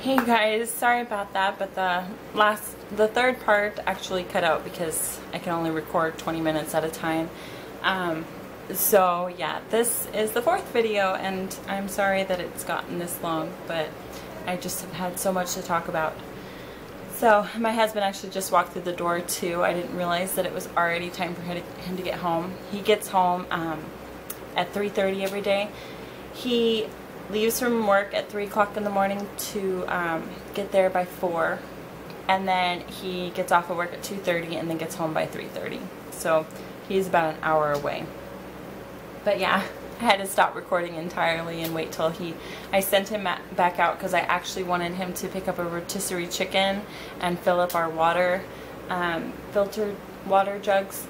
Hey guys, sorry about that, but the third part actually cut out because I can only record 20 minutes at a time. So yeah, this is the fourth video, and I'm sorry that it's gotten this long, but I just have had so much to talk about. So my husband actually just walked through the door too. I didn't realize that it was already time for him to get home. He gets home at 3:30 every day. He leaves from work at 3 o'clock in the morning to get there by 4, and then he gets off of work at 2:30 and then gets home by 3:30. So he's about an hour away. But yeah, I had to stop recording entirely and wait till I sent him back out because I actually wanted him to pick up a rotisserie chicken and fill up our water, filtered water jugs.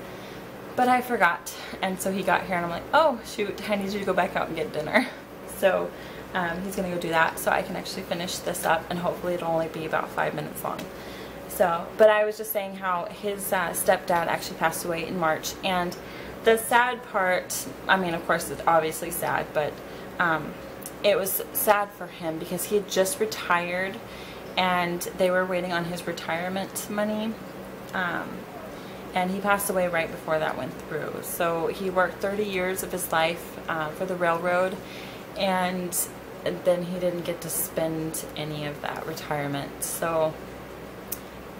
But I forgot, and so he got here and I'm like, oh shoot, I need you to go back out and get dinner. So he's gonna go do that so I can actually finish this up, and hopefully it'll only be about 5 minutes long. So, but I was just saying how his stepdad actually passed away in March, and the sad part, I mean, of course it's obviously sad, but it was sad for him because he had just retired and they were waiting on his retirement money, and he passed away right before that went through. So he worked 30 years of his life for the railroad, and then he didn't get to spend any of that retirement. So,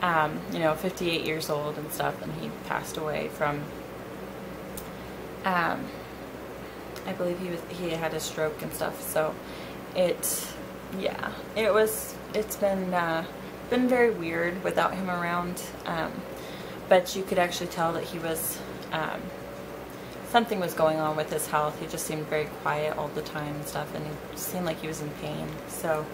you know, 58 years old and stuff, and he passed away from, I believe he had a stroke and stuff. So it's been very weird without him around, but you could actually tell that he was, something was going on with his health. He just seemed very quiet all the time and stuff, and he seemed like he was in pain. So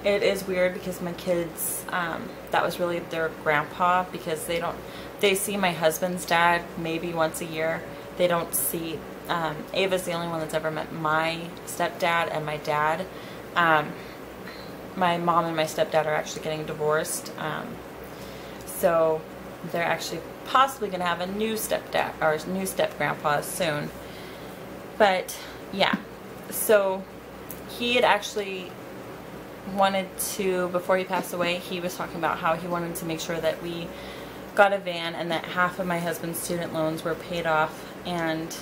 it is weird because my kids, that was really their grandpa, because they see my husband's dad maybe once a year. They don't see, Ava's the only one that's ever met my stepdad and my dad. My mom and my stepdad are actually getting divorced, so they're actually possibly going to have a new stepdad or new step-grandpa soon. But yeah, so he had actually wanted to, before he passed away, he was talking about how he wanted to make sure that we got a van and that half of my husband's student loans were paid off. And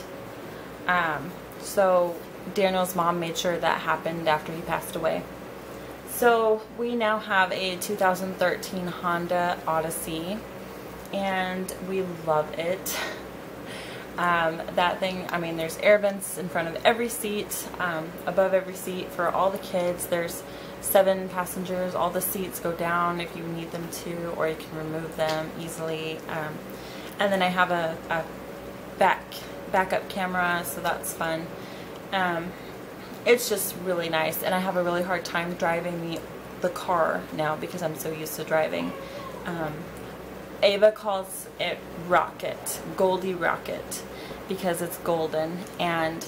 so Daniel's mom made sure that happened after he passed away. So we now have a 2013 Honda Odyssey, and we love it. That thing, I mean, there's air vents in front of every seat, above every seat for all the kids. There's 7 passengers. All the seats go down if you need them to, or you can remove them easily. And then I have a backup camera, so that's fun. It's just really nice, and I have a really hard time driving the car now because I'm so used to driving. Ava calls it Rocket, Goldie Rocket, because it's golden, and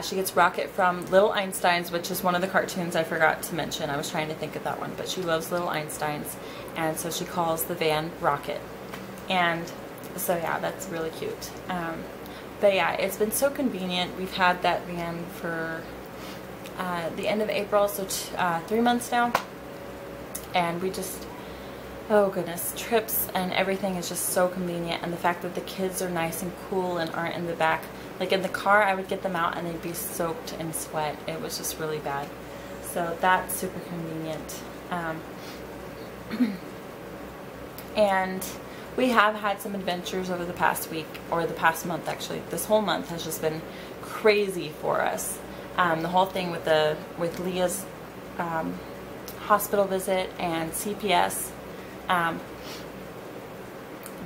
she gets Rocket from Little Einsteins, which is one of the cartoons I forgot to mention. I was trying to think of that one, but she loves Little Einsteins, and so she calls the van Rocket. And so yeah, that's really cute. But yeah, it's been so convenient. We've had that van for the end of April, so 3 months now, and we just, oh goodness, trips and everything is just so convenient. And the fact that the kids are nice and cool and aren't in the back. Like in the car, I would get them out and they'd be soaked in sweat. It was just really bad. So that's super convenient. And we have had some adventures over the past week, or the past month actually. This whole month has just been crazy for us. The whole thing with Leah's hospital visit and CPS.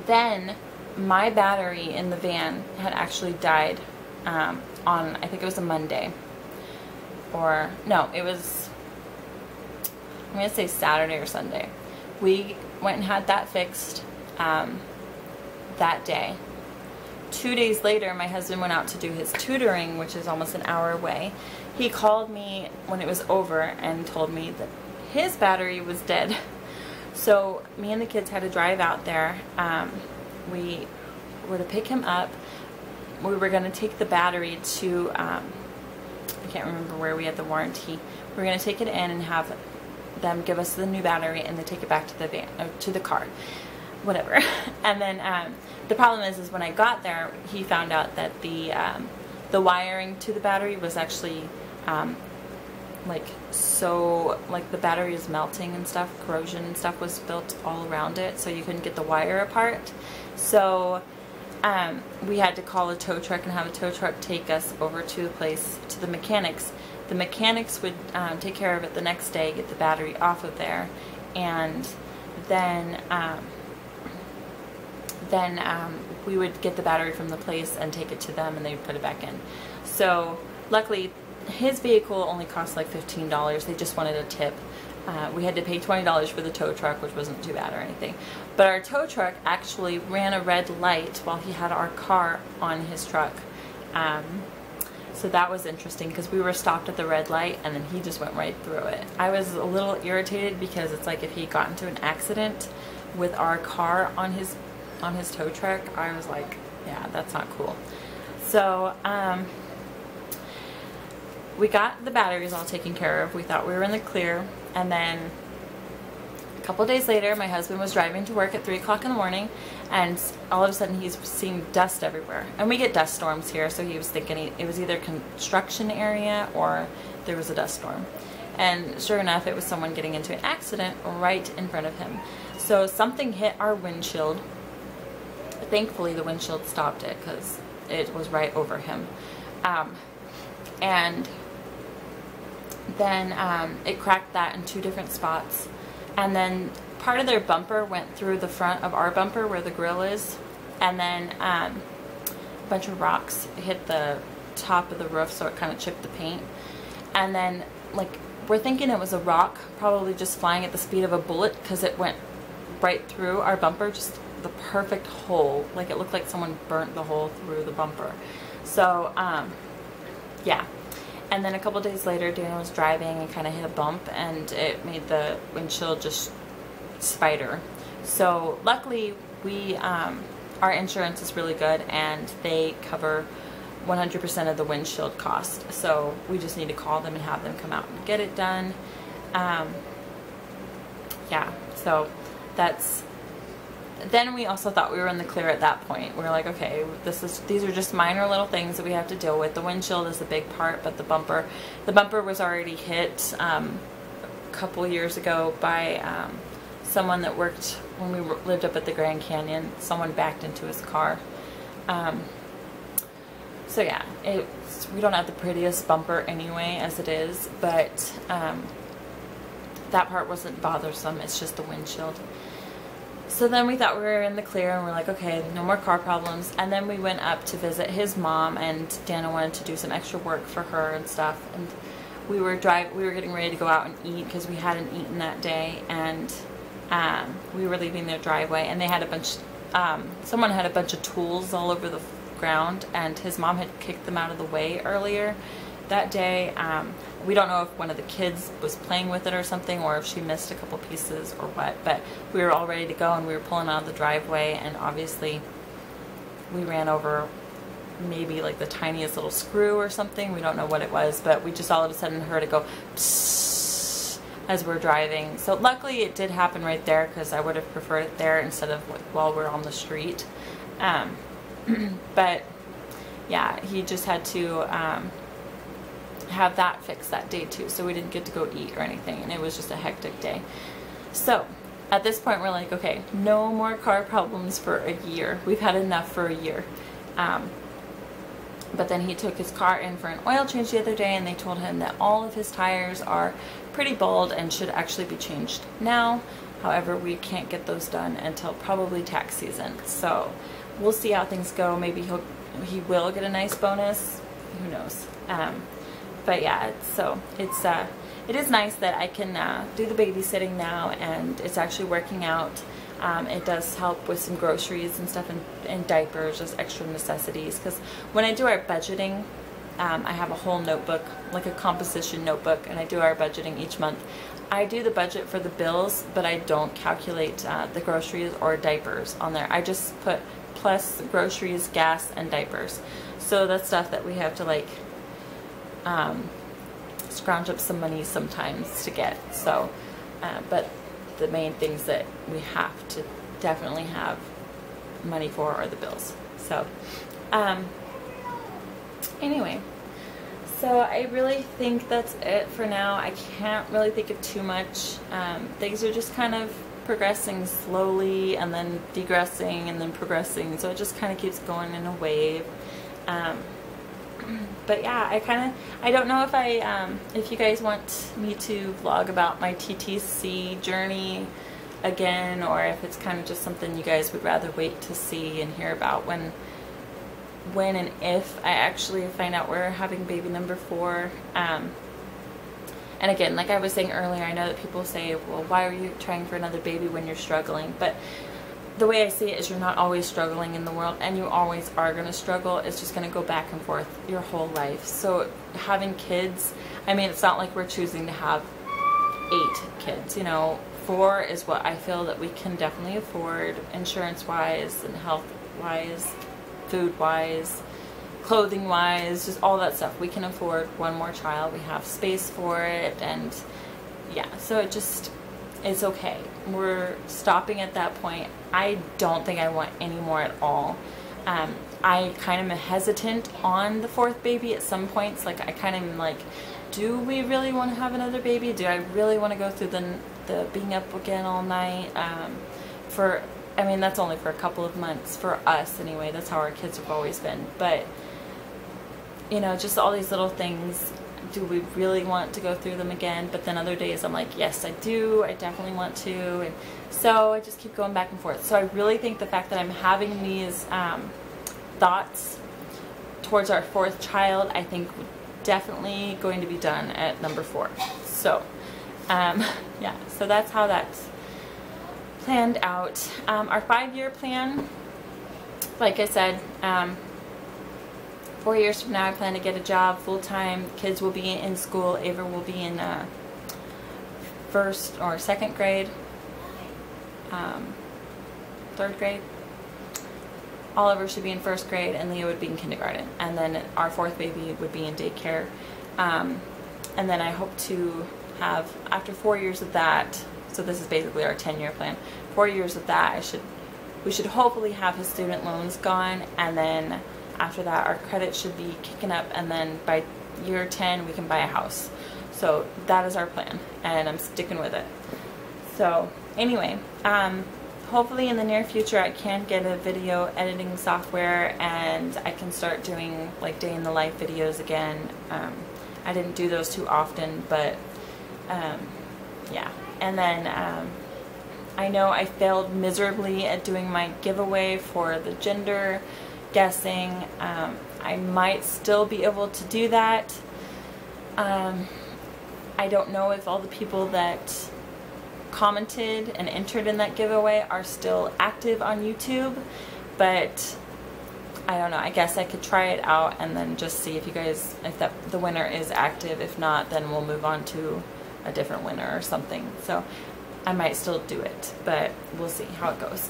Then my battery in the van had actually died on, I think it was a Monday, or no, it was, I'm going to say Saturday or Sunday. We went and had that fixed that day. 2 days later, my husband went out to do his tutoring, which is almost an hour away. He called me when it was over and told me that his battery was dead. So me and the kids had to drive out there. We were to pick him up. We were going to take the battery to, I can't remember where we had the warranty. We were going to take it in and have them give us the new battery, and they take it back to the van, or to the car, whatever. And then the problem is when I got there, he found out that the wiring to the battery was actually like the battery is melting and stuff. Corrosion and stuff was built all around it, so you couldn't get the wire apart. So we had to call a tow truck and have a tow truck take us over to the place, to the mechanics. The mechanics would take care of it the next day, get the battery off of there, and then we would get the battery from the place and take it to them, and they would put it back in. So luckily his vehicle only cost like $15. They just wanted a tip. We had to pay $20 for the tow truck, which wasn't too bad or anything. But our tow truck actually ran a red light while he had our car on his truck. So that was interesting because we were stopped at the red light and then he just went right through it. I was a little irritated because it's like if he got into an accident with our car on his tow truck, I was like, yeah, that's not cool. So we got the batteries all taken care of. We thought we were in the clear, and then a couple days later my husband was driving to work at 3 o'clock in the morning, and all of a sudden he's seeing dust everywhere, and we get dust storms here, so he was thinking it was either construction area or there was a dust storm. And sure enough, it was someone getting into an accident right in front of him. So something hit our windshield. Thankfully the windshield stopped it because it was right over him. And then it cracked that in 2 different spots, and then part of their bumper went through the front of our bumper where the grill is, and then a bunch of rocks hit the top of the roof, so it kind of chipped the paint. And then like we're thinking it was a rock probably just flying at the speed of a bullet, because it went right through our bumper, just the perfect hole, like it looked like someone burnt the hole through the bumper. So yeah. And then a couple days later, Dana was driving and kind of hit a bump, and it made the windshield just spider. So luckily, our insurance is really good, and they cover 100% of the windshield cost. So we just need to call them and have them come out and get it done. Yeah, so that's. Then we also thought we were in the clear at that point. We were like, okay, these are just minor little things that we have to deal with. The windshield is a big part, but the bumper was already hit a couple years ago by someone that worked when we lived up at the Grand Canyon. Someone backed into his car. So yeah, we don't have the prettiest bumper anyway as it is, but that part wasn't bothersome. It's just the windshield. So then we thought we were in the clear, and we're like, okay, no more car problems. And then we went up to visit his mom, and Dana wanted to do some extra work for her and stuff. And we were getting ready to go out and eat because we hadn't eaten that day, and we were leaving their driveway, and they had someone had a bunch of tools all over the ground, and his mom had kicked them out of the way earlier that day. We don't know if one of the kids was playing with it or something, or if she missed a couple pieces or what, but we were all ready to go, and we were pulling out of the driveway, and obviously we ran over maybe like the tiniest little screw or something. We don't know what it was, but we just all of a sudden heard it go psss as we're driving. So luckily it did happen right there, because I would have preferred it there instead of like while we're on the street. But yeah, he just had to have that fixed that day too, so we didn't get to go eat or anything, and it was just a hectic day. So at this point we're like, okay, no more car problems for a year. We've had enough for a year. But then he took his car in for an oil change the other day, and they told him that all of his tires are pretty bald and should actually be changed now. However, we can't get those done until probably tax season. So we'll see how things go. Maybe he will get a nice bonus. Who knows? But yeah, it is nice that I can do the babysitting now, and it's actually working out. It does help with some groceries and stuff, and diapers, just extra necessities. Because when I do our budgeting, I have a whole notebook, like a composition notebook, and I do our budgeting each month. I do the budget for the bills, but I don't calculate the groceries or diapers on there. I just put plus groceries, gas, and diapers. So that's stuff that we have to like scrounge up some money sometimes to get. So but the main things that we have to definitely have money for are the bills. So anyway, so I really think that's it for now. I can't really think of too much. Things are just kind of progressing slowly and then degressing and then progressing, so it just kind of keeps going in a wave. But yeah, I don't know if you guys want me to vlog about my TTC journey again, or if it's kind of just something you guys would rather wait to see and hear about when and if I actually find out we're having baby number 4. And again, like I was saying earlier, I know that people say, well, why are you trying for another baby when you're struggling? But the way I see it is you're not always struggling in the world, and you always are going to struggle. It's just going to go back and forth your whole life. So having kids, I mean, it's not like we're choosing to have 8 kids, you know. 4 is what I feel that we can definitely afford, insurance-wise and health-wise, food-wise, clothing-wise, just all that stuff. We can afford one more child. We have space for it, and yeah, so it's okay. We're stopping at that point. I don't think I want any more at all. I kind of am hesitant on the 4th baby at some points. Like, I kind of am like, do we really want to have another baby? Do I really want to go through the being up again all night? I mean, that's only for a couple of months for us anyway. That's how our kids have always been. But, you know, just all these little things. Do we really want to go through them again? But then other days I'm like, yes, I do. I definitely want to. And so I just keep going back and forth. So I really think the fact that I'm having these thoughts towards our 4th child, I think definitely going to be done at number 4. So, yeah, so that's how that's planned out. Our 5-year plan, like I said, 4 years from now I plan to get a job full-time. Kids will be in school. Ava will be in 1st or 2nd grade, 3rd grade. Oliver should be in 1st grade, and Leo would be in kindergarten. And then our 4th baby would be in daycare. And then I hope to have, after 4 years of that, so this is basically our 10-year plan, 4 years of that, we should hopefully have his student loans gone, and then after that our credit should be kicking up, and then by year 10 we can buy a house. So that is our plan, and I'm sticking with it. So anyway, hopefully in the near future I can get a video editing software, and I can start doing like day in the life videos again. I didn't do those too often, but yeah. And then I know I failed miserably at doing my giveaway for the gender guessing. I might still be able to do that. I don't know if all the people that commented and entered in that giveaway are still active on YouTube, but I don't know. I guess I could try it out and then just see if you guys, if the winner is active. If not, then we'll move on to a different winner or something. So I might still do it, but we'll see how it goes.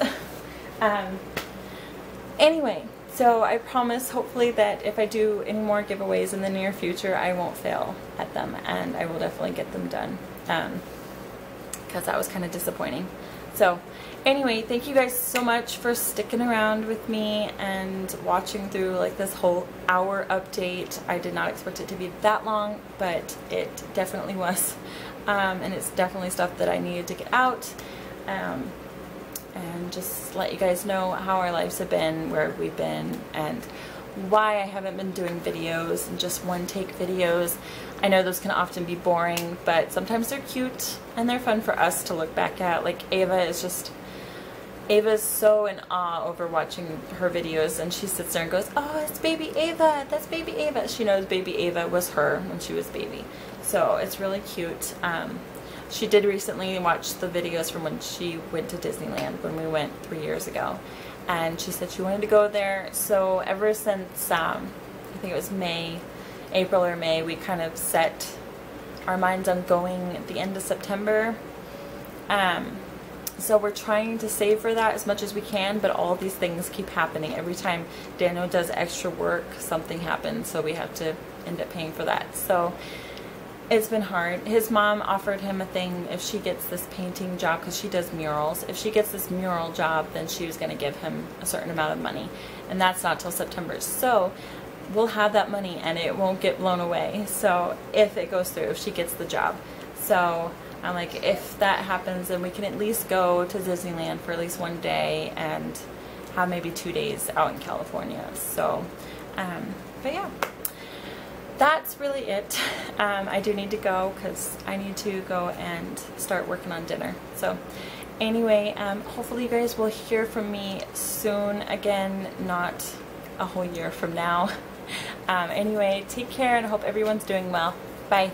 Anyway, so I promise hopefully that if I do any more giveaways in the near future, I won't fail at them, and I will definitely get them done, because that was kind of disappointing. So anyway, thank you guys so much for sticking around with me and watching through like this whole hour update. I did not expect it to be that long, but it definitely was. And it's definitely stuff that I needed to get out, and just let you guys know how our lives have been, where we've been, and why I haven't been doing videos and just one-take videos. I know those can often be boring, but sometimes they're cute and they're fun for us to look back at. Like Ava's so in awe over watching her videos, and she sits there and goes, oh, it's baby Ava, that's baby Ava. She knows baby Ava was her when she was baby. So it's really cute. She did recently watch the videos from when she went to Disneyland when we went 3 years ago, and she said she wanted to go there. So ever since I think it was April or May, we kind of set our minds on going at the end of September. So we're trying to save for that as much as we can, but all these things keep happening. Every time Daniel does extra work, something happens, so we have to end up paying for that. So it's been hard. His mom offered him a thing if she gets this painting job, because she does murals. If she gets this mural job, then she was going to give him a certain amount of money, and that's not till September. So we'll have that money and it won't get blown away. So if it goes through, if she gets the job. So I'm like, if that happens, then we can at least go to Disneyland for at least one day and have maybe 2 days out in California. So, but yeah, that's really it. I do need to go because I need to go and start working on dinner. So anyway, hopefully you guys will hear from me soon. Again, not a whole year from now. Anyway, take care and I hope everyone's doing well. Bye.